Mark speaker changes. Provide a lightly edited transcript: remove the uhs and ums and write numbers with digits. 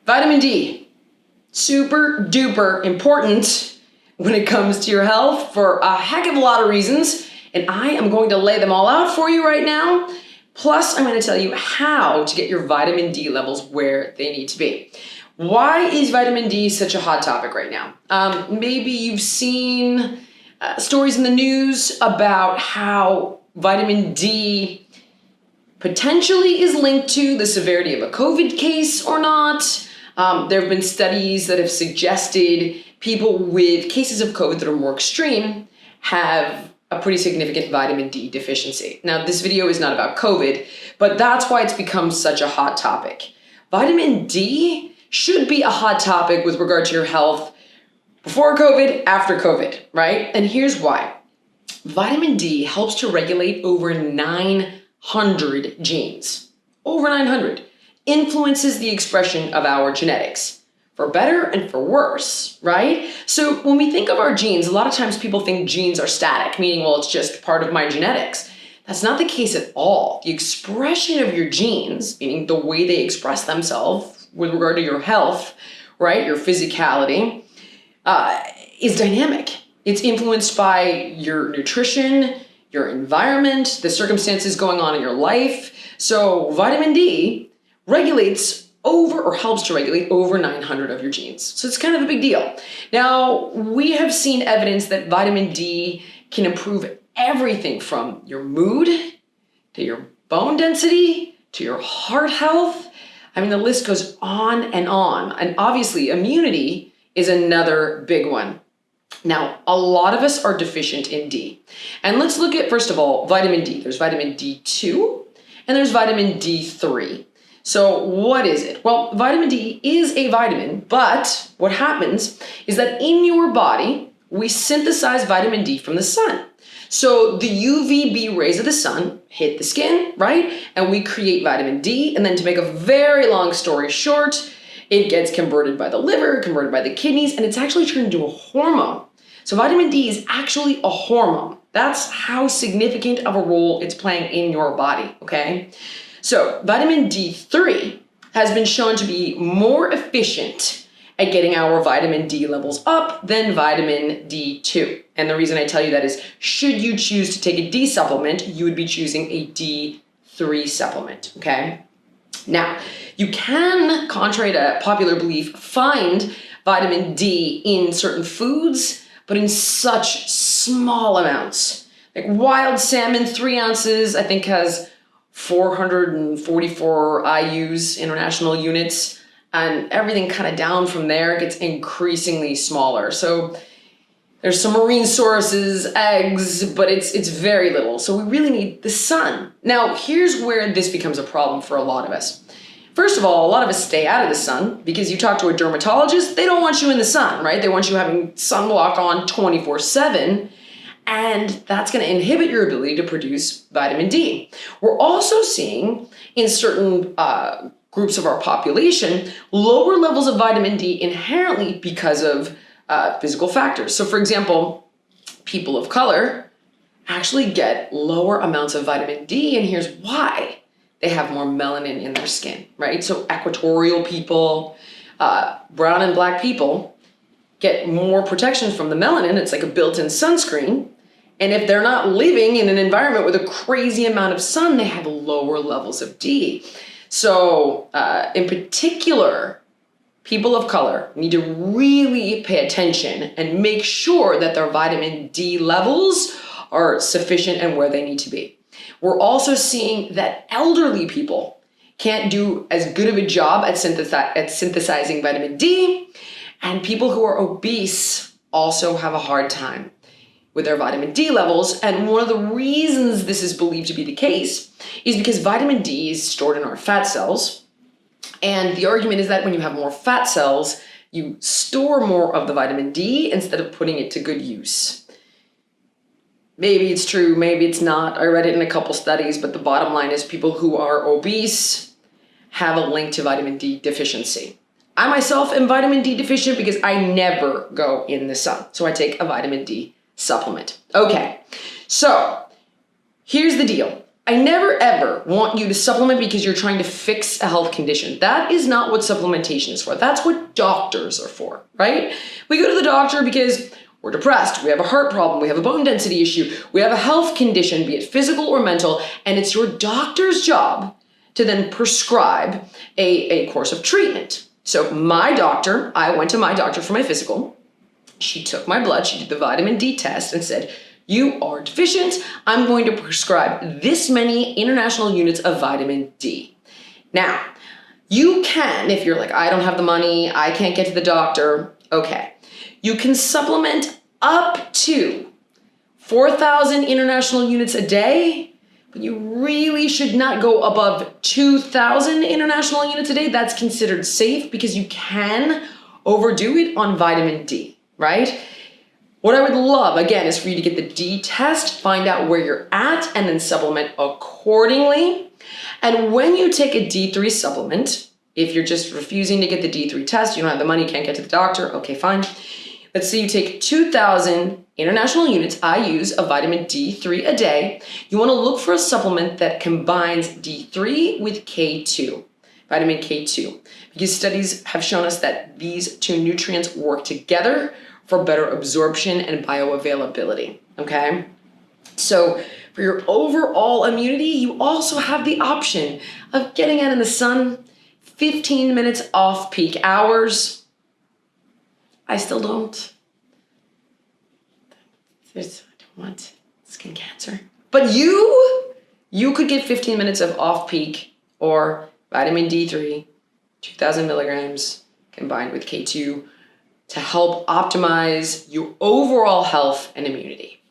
Speaker 1: Vitamin D, super duper important when it comes to your health for a heck of a lot of reasons. And I am going to lay them all out for you right now. Plus, I'm going to tell you how to get your vitamin D levels where they need to be. Why is vitamin D such a hot topic right now? Maybe you've seen stories in the news about how vitamin D potentially is linked to the severity of a COVID case or not. There have been studies that have suggested people with cases of COVID that are more extreme have a pretty significant vitamin D deficiency. Now, this video is not about COVID, but that's why it's become such a hot topic. Vitamin D should be a hot topic with regard to your health before COVID, after COVID, right? And here's why. Vitamin D helps to regulate over 900 genes. Over 900. Influences the expression of our genetics. For better and for worse, right? So when we think of our genes, a lot of times people think genes are static, meaning, well, it's just part of my genetics. That's not the case at all. The expression of your genes, meaning the way they express themselves with regard to your health, right, your physicality, is dynamic. It's influenced by your nutrition, your environment, the circumstances going on in your life. So vitamin D regulates helps to regulate over 900 of your genes. So it's kind of a big deal. Now, we have seen evidence that vitamin D can improve everything from your mood to your bone density to your heart health. I mean, the list goes on. And obviously, immunity is another big one. Now, a lot of us are deficient in D. And let's look at, first of all, vitamin D. There's vitamin D2 and there's vitamin D3. So what is it? Well, vitamin D is a vitamin, but what happens is that in your body, we synthesize vitamin D from the sun. So the UVB rays of the sun hit the skin, right? And we create vitamin D. And then to make a very long story short, it gets converted by the liver, converted by the kidneys, and it's actually turned into a hormone. So vitamin D is actually a hormone. That's how significant of a role it's playing in your body, okay? So vitamin D3 has been shown to be more efficient at getting our vitamin D levels up than vitamin D2. And the reason I tell you that is, should you choose to take a D supplement, you would be choosing a D3 supplement, okay? Now, you can, contrary to popular belief, find vitamin D in certain foods, but in such small amounts. Like wild salmon, 3 ounces, I think has 444 IUs, international units, and everything kind of down from there gets increasingly smaller. So there's some marine sources, eggs, but it's very little. So we really need the sun. Now, here's where this becomes a problem for a lot of us. First of all, a lot of us stay out of the sun because you talk to a dermatologist, they don't want you in the sun, right? They want you having sunblock on 24/7. And that's going to inhibit your ability to produce vitamin D. We're also seeing in certain groups of our population, lower levels of vitamin D inherently because of physical factors. So for example, people of color actually get lower amounts of vitamin D, and here's why. They have more melanin in their skin, right? So equatorial people, brown and black people get more protection from the melanin. It's like a built-in sunscreen. And if they're not living in an environment with a crazy amount of sun, they have lower levels of D. So in particular, people of color need to really pay attention and make sure that their vitamin D levels are sufficient and where they need to be. We're also seeing that elderly people can't do as good of a job at synthesizing vitamin D, and people who are obese also have a hard time with their vitamin D levels. And one of the reasons this is believed to be the case is because vitamin D is stored in our fat cells. And the argument is that when you have more fat cells, you store more of the vitamin D instead of putting it to good use. Maybe it's true, maybe it's not. I read it in a couple studies, but the bottom line is people who are obese have a link to vitamin D deficiency. I myself am vitamin D deficient because I never go in the sun. So I take a vitamin D supplement. Okay, so here's the deal. I never ever want you to supplement because you're trying to fix a health condition. That is not what supplementation is for. That's what doctors are for, right? We go to the doctor because we're depressed, we have a heart problem, we have a bone density issue, we have a health condition, be it physical or mental, and it's your doctor's job to then prescribe a course of treatment. So I went to my doctor for my physical. She took my blood, she did the vitamin D test and said, you are deficient. I'm going to prescribe this many international units of vitamin D. Now, you can, if you're like, I don't have the money, I can't get to the doctor, okay. You can supplement up to 4,000 international units a day, but you really should not go above 2,000 international units a day. That's considered safe because you can overdo it on vitamin D, right? What I would love, again, is for you to get the D test, find out where you're at, and then supplement accordingly. And when you take a D3 supplement, if you're just refusing to get the D3 test, you don't have the money, can't get to the doctor, okay, fine. Let's say you take 2,000 international units, IUs, of vitamin D3 a day. You want to look for a supplement that combines D3 with K2, vitamin K2, because studies have shown us that these two nutrients work together for better absorption and bioavailability, okay? So for your overall immunity, you also have the option of getting out in the sun 15 minutes off peak hours. I still don't. I don't want skin cancer. But you could get 15 minutes of off peak or vitamin D3, 2,000 milligrams combined with K2 to help optimize your overall health and immunity.